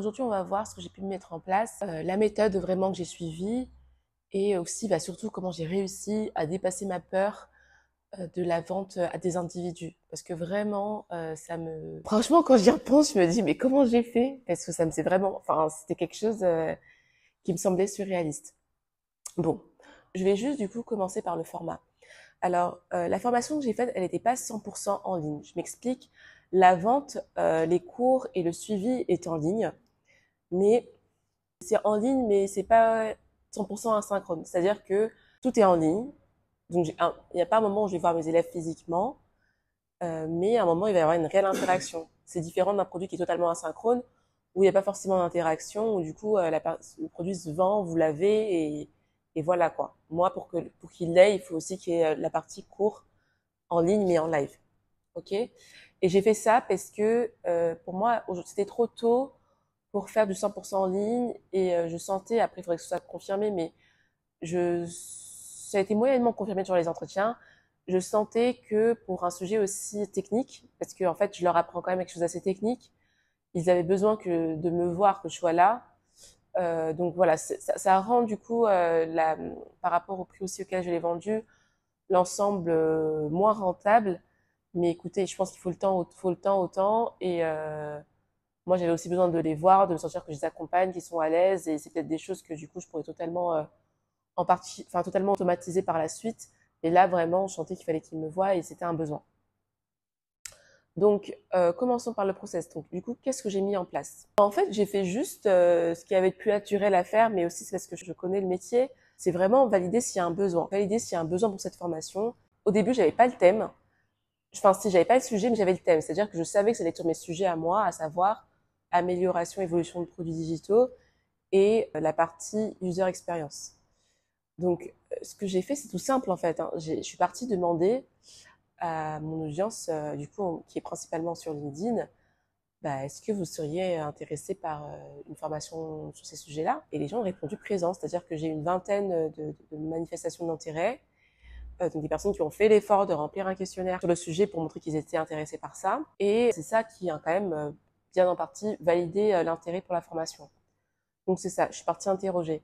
aujourd'hui, on va voir ce que j'ai pu mettre en place, la méthode vraiment que j'ai suivie et aussi, surtout comment j'ai réussi à dépasser ma peur de la vente à des individus. Parce que vraiment, ça me... Franchement, quand j'y repense, je me dis, mais comment j'ai fait? Parce que ça me c'est vraiment... Enfin, c'était quelque chose qui me semblait surréaliste. Bon, je vais juste du coup commencer par le format. Alors, la formation que j'ai faite, elle n'était pas 100% en ligne. Je m'explique. La vente, les cours et le suivi est en ligne, mais c'est en ligne, mais c'est pas 100% asynchrone. C'est-à-dire que tout est en ligne. Donc, il n'y a pas un moment où je vais voir mes élèves physiquement, mais à un moment, il va y avoir une réelle interaction. C'est différent d'un produit qui est totalement asynchrone, où il n'y a pas forcément d'interaction, où du coup, le produit se vend, vous l'avez, et voilà quoi. Moi, pour qu'il l'ait, il faut aussi qu'il y ait la partie cours en ligne, mais en live. Ok? Et j'ai fait ça parce que pour moi, c'était trop tôt pour faire du 100% en ligne, et je sentais, après il faudrait que ce soit confirmé, mais ça a été moyennement confirmé sur les entretiens. Je sentais que pour un sujet aussi technique, parce que en fait, je leur apprends quand même quelque chose d'assez technique, ils avaient besoin de me voir, que je sois là. Donc voilà, ça rend du coup, par rapport au prix aussi auquel je l'ai vendu, l'ensemble moins rentable. Mais écoutez, je pense qu'il faut le temps autant. Et moi, j'avais aussi besoin de les voir, de me sentir que je les accompagne, qu'ils sont à l'aise. Et c'est peut-être des choses que du coup, je pourrais totalement totalement automatisé par la suite. Et là, vraiment, je sentais qu'il fallait qu'ils me voient et c'était un besoin. Donc, commençons par le process. Donc, du coup, qu'est-ce que j'ai mis en place? En fait, j'ai fait juste ce qui avait de plus naturel à faire, mais aussi c'est parce que je connais le métier. C'est vraiment valider s'il y a un besoin. Valider s'il y a un besoin pour cette formation. Au début, j'avais pas le thème. Enfin, si j'avais pas le sujet, mais j'avais le thème. C'est-à-dire que je savais que ça allait être sur mes sujets à moi, à savoir amélioration, évolution de produits digitaux et la partie user experience. Donc, ce que j'ai fait, c'est tout simple en fait. Je suis partie demander à mon audience, du coup, qui est principalement sur LinkedIn, est-ce que vous seriez intéressé par une formation sur ces sujets-là? Et les gens ont répondu présent, c'est-à-dire que j'ai eu une vingtaine de manifestations d'intérêt, donc des personnes qui ont fait l'effort de remplir un questionnaire sur le sujet pour montrer qu'ils étaient intéressés par ça. Et c'est ça qui a quand même bien en partie validé l'intérêt pour la formation. Donc c'est ça, je suis partie interroger.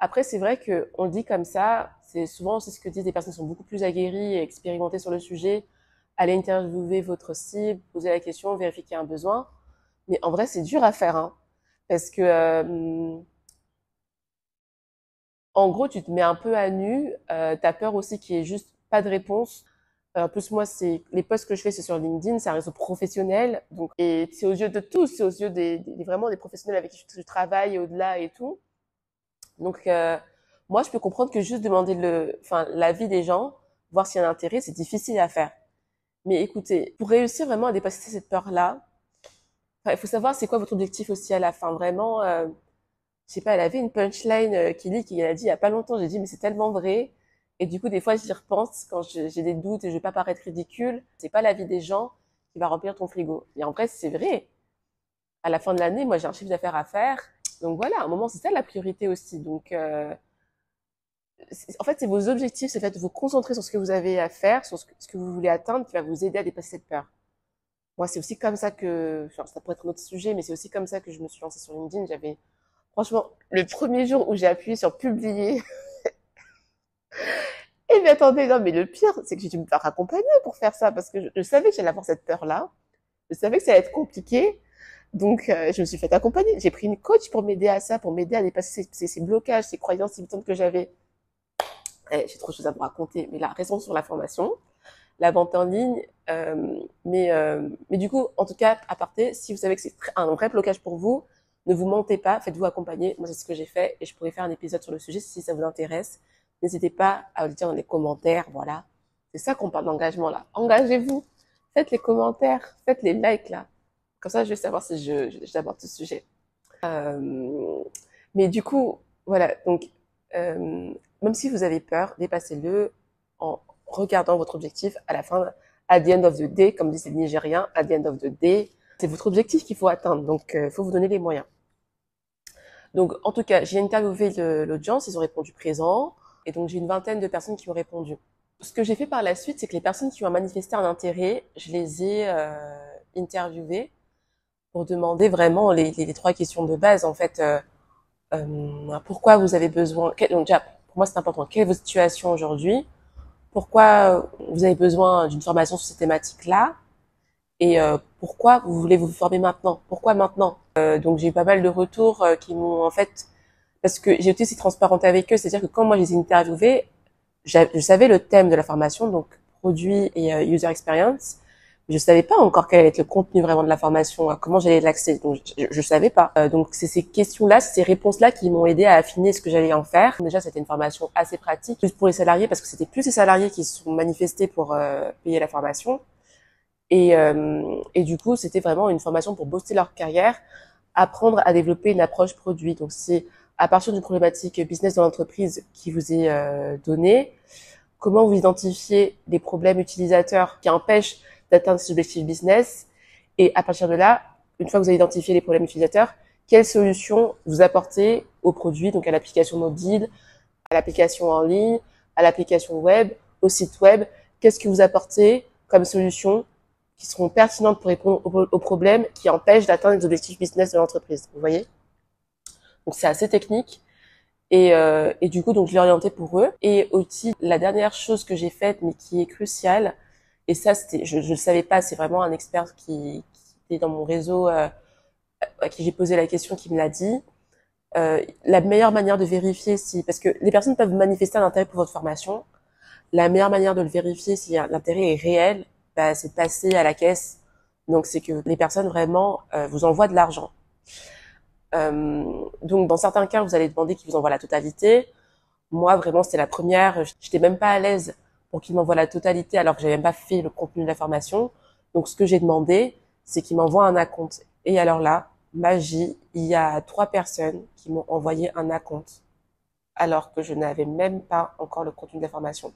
Après, c'est vrai que on le dit comme ça, c'est ce que disent des personnes qui sont beaucoup plus aguerries et expérimentées sur le sujet. Allez interviewer votre cible, poser la question, vérifier qu'il y a un besoin. Mais en vrai, c'est dur à faire, hein, parce que en gros, tu te mets un peu à nu. T'as peur aussi qu'il y ait juste pas de réponse. En plus, moi, c'est les posts que je fais, c'est sur LinkedIn, c'est un réseau professionnel, donc et c'est aux yeux de tous, c'est aux yeux vraiment des professionnels avec qui je travaille et au-delà et tout. Donc, moi, je peux comprendre que juste demander l'avis des gens, voir s'il y a un intérêt, c'est difficile à faire. Mais écoutez, pour réussir vraiment à dépasser cette peur-là, il faut savoir c'est quoi votre objectif aussi à la fin. Vraiment, je sais pas, elle avait une punchline qui a dit il y a pas longtemps, j'ai dit mais c'est tellement vrai. Et du coup, des fois, j'y repense quand j'ai des doutes et je vais pas paraître ridicule. C'est pas l'avis des gens qui va remplir ton frigo. Et en vrai, c'est vrai. À la fin de l'année, moi, j'ai un chiffre d'affaires à faire. Donc voilà, à un moment, c'est ça la priorité aussi. Donc, en fait, c'est vos objectifs, c'est le fait de vous concentrer sur ce que vous avez à faire, sur ce que vous voulez atteindre, qui va vous aider à dépasser cette peur. Moi, c'est aussi comme ça que, enfin, ça pourrait être un autre sujet, mais c'est aussi comme ça que je me suis lancée sur LinkedIn. Franchement, le premier jour où j'ai appuyé sur publier, et mais attendez, non, mais le pire, c'est que j'ai dû me faire accompagner pour faire ça, parce que je savais que j'allais avoir cette peur-là. Je savais que ça allait être compliqué. Donc, je me suis fait accompagner. J'ai pris une coach pour m'aider à ça, pour m'aider à dépasser ces blocages, ces croyances limitantes que j'avais. J'ai trop de choses à vous raconter, mais là, restons sur la formation, la vente en ligne. Mais du coup, en tout cas, à parté, si vous savez que c'est un vrai blocage pour vous, ne vous mentez pas, faites-vous accompagner. Moi, c'est ce que j'ai fait et je pourrais faire un épisode sur le sujet si ça vous intéresse. N'hésitez pas à le dire dans les commentaires, voilà. C'est ça qu'on parle d'engagement là. Engagez-vous, faites les commentaires, faites les likes là. Comme ça, je vais savoir si j'aborde ce sujet. Mais du coup, voilà. Donc, même si vous avez peur, dépassez-le en regardant votre objectif à la fin, at the end of the day, comme disent les Nigériens, at the end of the day, c'est votre objectif qu'il faut atteindre. Donc, il faut vous donner les moyens. Donc, en tout cas, j'ai interviewé l'audience, ils ont répondu présent, et donc j'ai une vingtaine de personnes qui ont répondu. Ce que j'ai fait par la suite, c'est que les personnes qui ont manifesté un intérêt, je les ai interviewées pour demander vraiment les trois questions de base, en fait. Pourquoi vous avez besoin, donc déjà, pour moi, c'est important. Quelle est votre situation aujourd'hui? Pourquoi vous avez besoin d'une formation sur ces thématiques-là? Et pourquoi vous voulez vous former maintenant? Pourquoi maintenant? Donc j'ai eu pas mal de retours qui m'ont en fait, parce que j'ai été aussi transparente avec eux, c'est-à-dire que quand moi je les ai interviewés, je savais le thème de la formation, donc produit et user experience. Je savais pas encore quel allait être le contenu vraiment de la formation, comment j'allais l'accès. Donc je savais pas. Donc c'est ces questions-là, ces réponses-là qui m'ont aidé à affiner ce que j'allais en faire. Déjà c'était une formation assez pratique, plus pour les salariés parce que c'était plus les salariés qui se sont manifestés pour payer la formation. Et du coup c'était vraiment une formation pour booster leur carrière, apprendre à développer une approche produit. Donc c'est à partir d'une problématique business dans l'entreprise qui vous est donnée, comment vous identifiez les problèmes utilisateurs qui empêchent d'atteindre ces objectifs business, et à partir de là, une fois que vous avez identifié les problèmes utilisateurs, quelles solutions vous apportez au produit, donc à l'application mobile, à l'application en ligne, à l'application web, au site web, qu'est-ce que vous apportez comme solutions qui seront pertinentes pour répondre aux problèmes qui empêchent d'atteindre les objectifs business de l'entreprise. Vous voyez? Donc c'est assez technique. Et du coup, donc je l'ai orienté pour eux. Et aussi, la dernière chose que j'ai faite, mais qui est cruciale, et ça, c'était, je le savais pas, c'est vraiment un expert qui est dans mon réseau, à qui j'ai posé la question, qui me l'a dit. La meilleure manière de vérifier si, parce que les personnes peuvent manifester un intérêt pour votre formation, la meilleure manière de le vérifier si l'intérêt est réel, bah, c'est de passer à la caisse. Donc c'est que les personnes vraiment vous envoient de l'argent. Donc dans certains cas, vous allez demander qu'ils vous envoient la totalité. Moi, vraiment, c'était la première. J'étais même pas à l'aise pour qu'ils m'envoient la totalité alors que j'avais même pas fait le contenu de la formation. Donc, ce que j'ai demandé, c'est qu'ils m'envoient un acompte. Et alors là, magie, il y a 3 personnes qui m'ont envoyé un acompte alors que je n'avais même pas encore le contenu de la formation.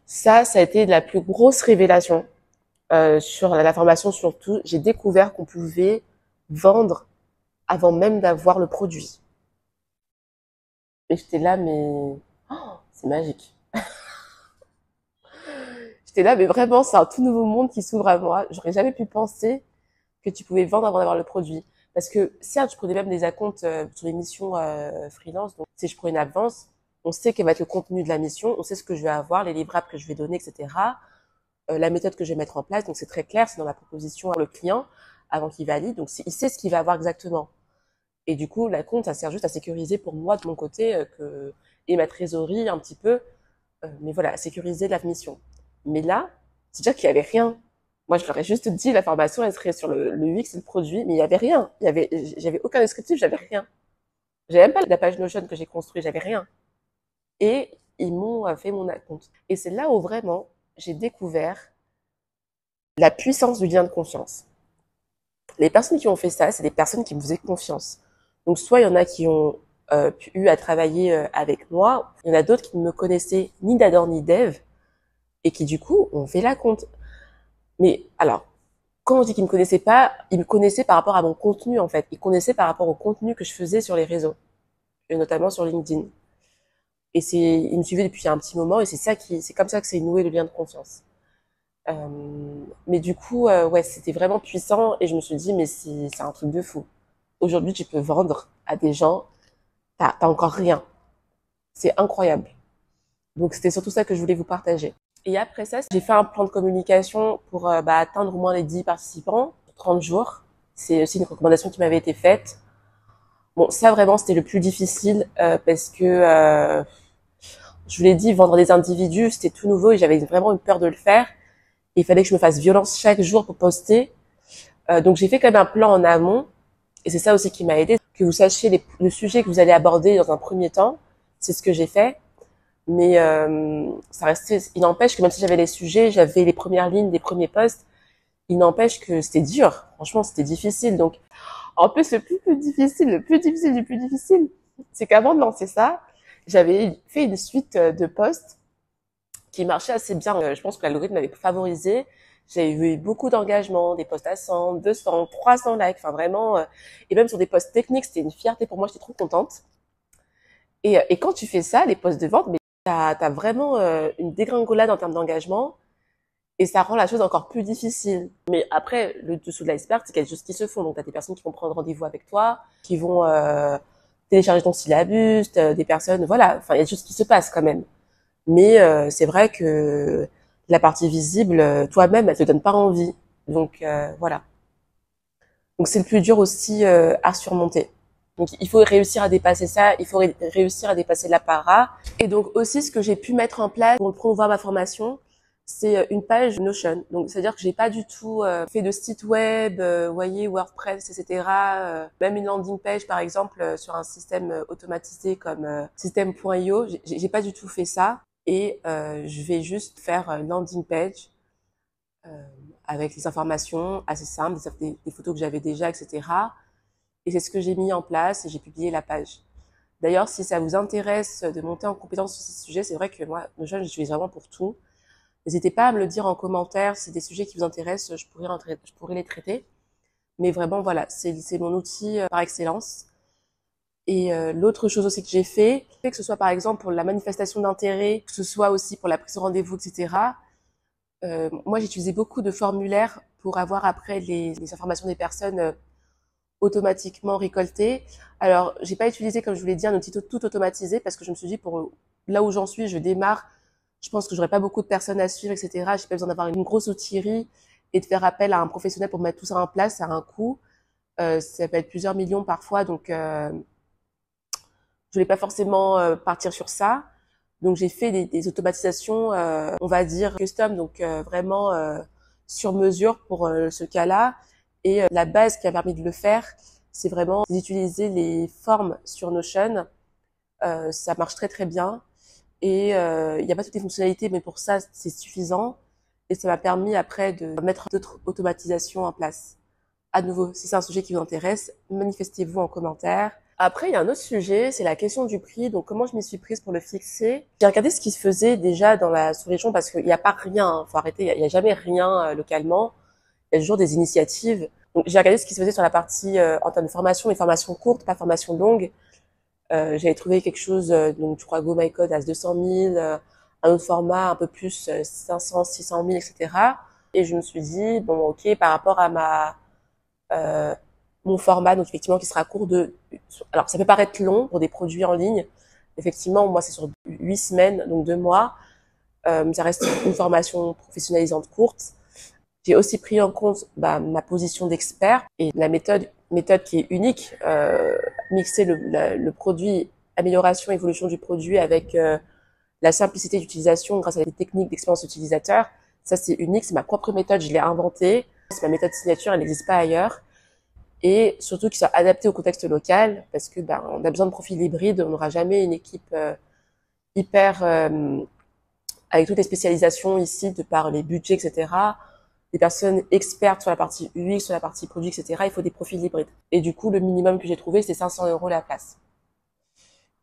Ça a été la plus grosse révélation sur la formation surtout. J'ai découvert qu'on pouvait vendre avant même d'avoir le produit. Et j'étais là, mais c'est magique. J'étais là, mais vraiment, c'est un tout nouveau monde qui s'ouvre à moi. J'aurais jamais pu penser que tu pouvais vendre avant d'avoir le produit. Parce que certes, je prenais même des acomptes sur les missions freelance. Donc, si je prends une avance, on sait quel va être le contenu de la mission, on sait ce que je vais avoir, les livrables que je vais donner, etc. La méthode que je vais mettre en place. Donc, c'est très clair, c'est dans la proposition pour le client avant qu'il valide. Donc, il sait ce qu'il va avoir exactement. Et du coup, la compte, ça sert juste à sécuriser pour moi de mon côté et ma trésorerie un petit peu. Mais voilà, à sécuriser la mission. Mais là, c'est-à-dire qu'il y avait rien. Moi, je leur ai juste dit, la formation, elle serait sur le UX et le produit, mais il y avait rien. J'avais aucun descriptif, j'avais rien. J'avais même pas la page Notion que j'ai construite, j'avais rien. Et ils m'ont fait mon compte. Et c'est là où vraiment, j'ai découvert la puissance du lien de confiance. Les personnes qui ont fait ça, c'est des personnes qui me faisaient confiance. Donc, soit il y en a qui ont eu à travailler avec moi, il y en a d'autres qui ne me connaissaient ni d'Ador ni d'Eve, et qui du coup ont fait la compte. Mais alors, quand on dit qu'ils me connaissaient pas, ils me connaissaient par rapport à mon contenu en fait. Ils connaissaient par rapport au contenu que je faisais sur les réseaux, et notamment sur LinkedIn. Et ils me suivaient depuis un petit moment, et c'est comme ça que c'est noué le lien de confiance. Mais du coup, ouais, c'était vraiment puissant, et je me suis dit, mais c'est un truc de fou. Aujourd'hui, tu peux vendre à des gens, t'as encore rien. C'est incroyable. Donc c'était surtout ça que je voulais vous partager. Et après ça, j'ai fait un plan de communication pour atteindre au moins les 10 participants, 30 jours. C'est aussi une recommandation qui m'avait été faite. Bon, ça vraiment, c'était le plus difficile parce que, je vous l'ai dit, vendre des individus, c'était tout nouveau et j'avais vraiment une peur de le faire. Il fallait que je me fasse violence chaque jour pour poster. Donc j'ai fait quand même un plan en amont et c'est ça aussi qui m'a aidé. Que vous sachiez le sujet que vous allez aborder dans un premier temps, c'est ce que j'ai fait. Mais ça restait, il n'empêche que même si j'avais les sujets, j'avais les premières lignes des premiers posts, il n'empêche que c'était dur. Franchement, c'était difficile. Donc, en plus, le plus difficile, le plus difficile du plus difficile, c'est qu'avant de lancer ça, j'avais fait une suite de posts qui marchait assez bien. Je pense que l'algorithme m'avait favorisé. J'ai eu beaucoup d'engagement, des posts à 100, 200, 300 likes, enfin vraiment. Et même sur des posts techniques, c'était une fierté pour moi, j'étais trop contente. Et quand tu fais ça, les posts de vente, mais t'as vraiment une dégringolade en termes d'engagement. Et ça rend la chose encore plus difficile. Mais après, le dessous de l'iceberg, c'est qu'il y a des choses qui se font. Donc, tu as des personnes qui vont prendre rendez-vous avec toi, qui vont télécharger ton syllabus, des personnes, voilà. Enfin, il y a des choses qui se passent quand même. Mais c'est vrai que la partie visible, toi-même, elle te donne pas envie. Donc, voilà. Donc, c'est le plus dur aussi à surmonter. Donc, il faut réussir à dépasser ça. Il faut réussir à dépasser l'apparat. Et donc, aussi, ce que j'ai pu mettre en place pour promouvoir ma formation, c'est une page Notion. Donc, c'est-à-dire que j'ai pas du tout fait de site web, voyez, WordPress, etc. Même une landing page, par exemple, sur un système automatisé comme System.io. J'ai pas du tout fait ça. Et je vais juste faire une landing page avec les informations assez simples, des photos que j'avais déjà, etc. Et c'est ce que j'ai mis en place et j'ai publié la page. D'ailleurs, si ça vous intéresse de monter en compétence sur ces sujets, c'est vrai que moi, Notion, j'utilise vraiment pour tout. N'hésitez pas à me le dire en commentaire si des sujets qui vous intéressent, je pourrais les traiter. Mais vraiment, voilà, c'est mon outil par excellence. Et l'autre chose aussi que j'ai fait, que ce soit par exemple pour la manifestation d'intérêt, que ce soit aussi pour la prise de rendez-vous, etc. Moi, j'ai utilisé beaucoup de formulaires pour avoir après les informations des personnes automatiquement récoltées. Alors, j'ai pas utilisé, comme je vous l'ai dit, un outil tout automatisé parce que je me suis dit, pour là où j'en suis, je démarre, je pense que j'aurais pas beaucoup de personnes à suivre, etc. J'ai pas besoin d'avoir une grosse outillerie et de faire appel à un professionnel pour mettre tout ça en place, ça a un coût. Ça peut être plusieurs millions parfois, donc je voulais pas forcément partir sur ça. Donc j'ai fait des automatisations, on va dire custom, donc vraiment sur mesure pour ce cas-là. Et la base qui a permis de le faire, c'est vraiment d'utiliser les formes sur Notion. Ça marche très très bien. Et il n'y a pas toutes les fonctionnalités, mais pour ça c'est suffisant. Et ça m'a permis après de mettre d'autres automatisations en place. À nouveau, si c'est un sujet qui vous intéresse, manifestez-vous en commentaire. Après, il y a un autre sujet, c'est la question du prix. Donc, comment je m'y suis prise pour le fixer? J'ai regardé ce qui se faisait déjà dans la sous-région parce qu'il n'y a pas rien, hein. Faut arrêter, il y a jamais rien localement. Il y a toujours des initiatives. Donc, j'ai regardé ce qui se faisait sur la partie en termes de formation, mais formation courte, pas formation longue. J'avais trouvé quelque chose, donc je crois Go My Code à 200 000, un autre format un peu plus 500, 600 000, etc. Et je me suis dit, bon, ok, par rapport à mon format, donc effectivement qui sera court alors ça peut paraître long pour des produits en ligne. Effectivement, moi c'est sur 8 semaines, donc 2 mois. Ça reste une formation professionnalisante courte. J'ai aussi pris en compte ma position d'expert et la méthode qui est unique, mixer le produit, amélioration, évolution du produit avec la simplicité d'utilisation grâce à des techniques d'expérience utilisateur. Ça c'est unique, c'est ma propre méthode, je l'ai inventée. C'est ma méthode signature, elle n'existe pas ailleurs. Et surtout qu'il soit adapté au contexte local, parce que on a besoin de profils hybrides, on n'aura jamais une équipe hyper avec toutes les spécialisations ici de par les budgets, etc. Des personnes expertes sur la partie UX, sur la partie produit, etc. Il faut des profils hybrides. Et du coup, le minimum que j'ai trouvé, c'est 500 € la place.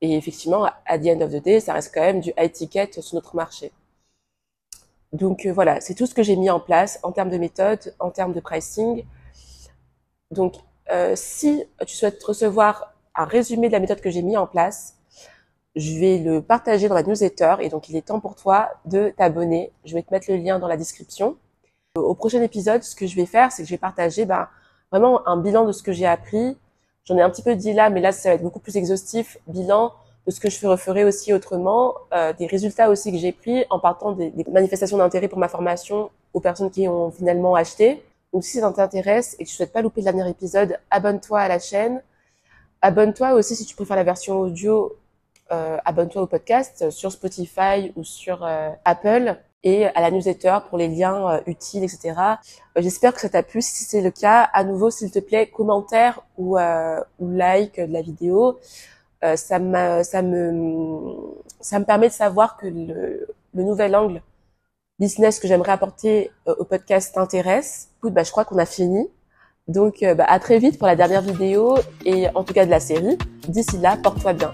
Et effectivement, à the end of the day, ça reste quand même du high ticket sur notre marché. Donc voilà, c'est tout ce que j'ai mis en place en termes de méthode, en termes de pricing. Donc, si tu souhaites recevoir un résumé de la méthode que j'ai mis en place, je vais le partager dans la newsletter et donc il est temps pour toi de t'abonner. Je vais te mettre le lien dans la description. Au prochain épisode, ce que je vais faire, c'est que je vais partager vraiment un bilan de ce que j'ai appris. J'en ai un petit peu dit là, mais là, ça va être beaucoup plus exhaustif. Bilan de ce que je referai aussi autrement, des résultats aussi que j'ai pris en partant des manifestations d'intérêt pour ma formation aux personnes qui ont finalement acheté. Donc si ça t'intéresse et que tu souhaites pas louper le dernier épisode, abonne-toi à la chaîne. Abonne-toi aussi si tu préfères la version audio, abonne-toi au podcast sur Spotify ou sur Apple et à la newsletter pour les liens utiles, etc. J'espère que ça t'a plu. Si c'est le cas, à nouveau, s'il te plaît, commentaire ou like de la vidéo. Ça me permet de savoir que le nouvel angle business que j'aimerais apporter au podcast t'intéresse. Écoute, je crois qu'on a fini. Donc, à très vite pour la dernière vidéo et en tout cas de la série. D'ici là, porte-toi bien.